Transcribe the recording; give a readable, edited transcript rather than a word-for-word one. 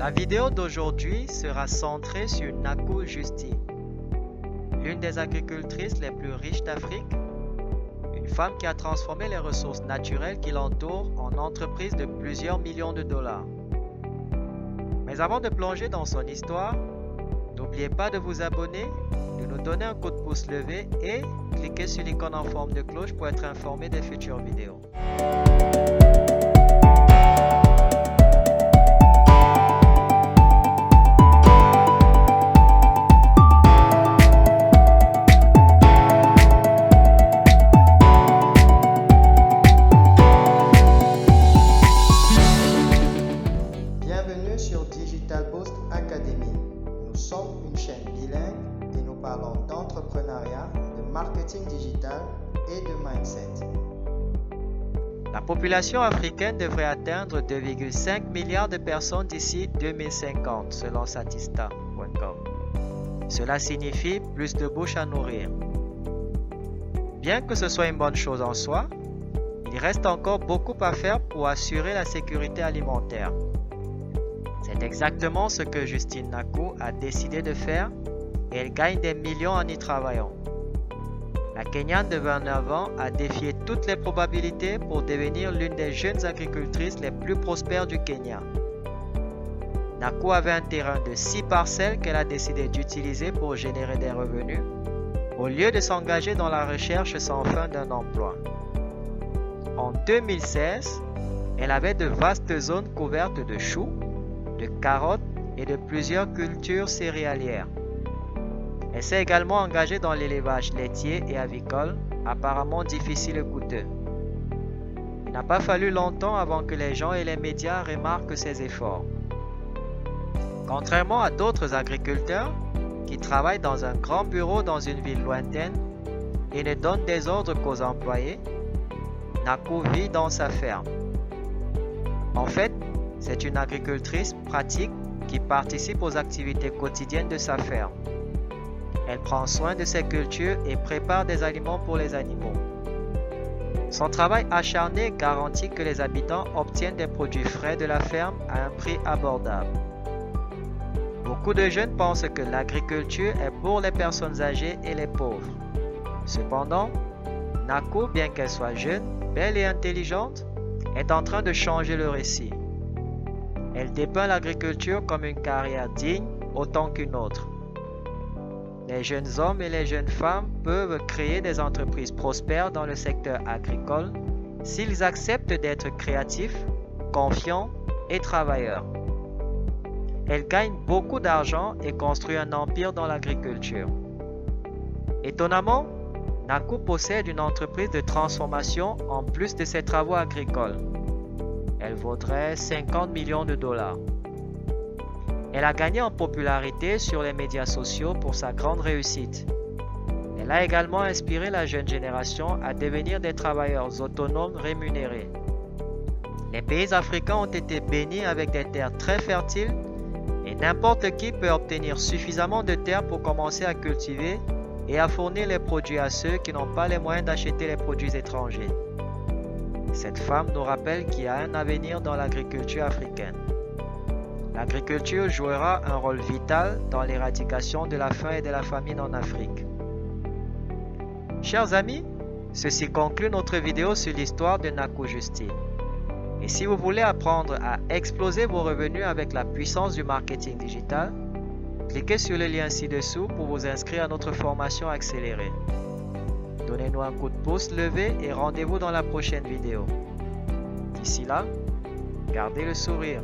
La vidéo d'aujourd'hui sera centrée sur Naku Justine, l'une des agricultrices les plus riches d'Afrique, une femme qui a transformé les ressources naturelles qui l'entourent en entreprise de plusieurs millions de dollars. Mais avant de plonger dans son histoire, n'oubliez pas de vous abonner, de nous donner un coup de pouce levé et cliquez sur l'icône en forme de cloche pour être informé des futures vidéos. Bienvenue sur Digital Boost Academy. Nous sommes une chaîne bilingue et nous parlons d'entrepreneuriat, de marketing digital et de mindset. La population africaine devrait atteindre 2,5 milliards de personnes d'ici 2050 selon Statista.com. Cela signifie plus de bouches à nourrir. Bien que ce soit une bonne chose en soi, il reste encore beaucoup à faire pour assurer la sécurité alimentaire. C'est exactement ce que Justine Naku a décidé de faire et elle gagne des millions en y travaillant. La Kenyane de 29 ans a défié toutes les probabilités pour devenir l'une des jeunes agricultrices les plus prospères du Kenya. Naku avait un terrain de 6 parcelles qu'elle a décidé d'utiliser pour générer des revenus, au lieu de s'engager dans la recherche sans fin d'un emploi. En 2016, elle avait de vastes zones couvertes de choux, de carottes et de plusieurs cultures céréalières. Elle s'est également engagée dans l'élevage laitier et avicole, apparemment difficile et coûteux. Il n'a pas fallu longtemps avant que les gens et les médias remarquent ses efforts. Contrairement à d'autres agriculteurs qui travaillent dans un grand bureau dans une ville lointaine et ne donnent des ordres qu'aux employés, Naku vit dans sa ferme. En fait, c'est une agricultrice pratique qui participe aux activités quotidiennes de sa ferme. Elle prend soin de ses cultures et prépare des aliments pour les animaux. Son travail acharné garantit que les habitants obtiennent des produits frais de la ferme à un prix abordable. Beaucoup de jeunes pensent que l'agriculture est pour les personnes âgées et les pauvres. Cependant, Naku, bien qu'elle soit jeune, belle et intelligente, est en train de changer le récit. Elle dépeint l'agriculture comme une carrière digne autant qu'une autre. Les jeunes hommes et les jeunes femmes peuvent créer des entreprises prospères dans le secteur agricole s'ils acceptent d'être créatifs, confiants et travailleurs. Elle gagne beaucoup d'argent et construit un empire dans l'agriculture. Étonnamment, Naku possède une entreprise de transformation en plus de ses travaux agricoles. Elle vaudrait 50 millions de dollars. Elle a gagné en popularité sur les médias sociaux pour sa grande réussite. Elle a également inspiré la jeune génération à devenir des travailleurs autonomes rémunérés. Les pays africains ont été bénis avec des terres très fertiles et n'importe qui peut obtenir suffisamment de terres pour commencer à cultiver et à fournir les produits à ceux qui n'ont pas les moyens d'acheter les produits étrangers. Cette femme nous rappelle qu'il y a un avenir dans l'agriculture africaine. L'agriculture jouera un rôle vital dans l'éradication de la faim et de la famine en Afrique. Chers amis, ceci conclut notre vidéo sur l'histoire de Naku Justine. Et si vous voulez apprendre à exploser vos revenus avec la puissance du marketing digital, cliquez sur le lien ci-dessous pour vous inscrire à notre formation accélérée. Donnez-nous un coup de pouce levé et rendez-vous dans la prochaine vidéo. D'ici là, gardez le sourire.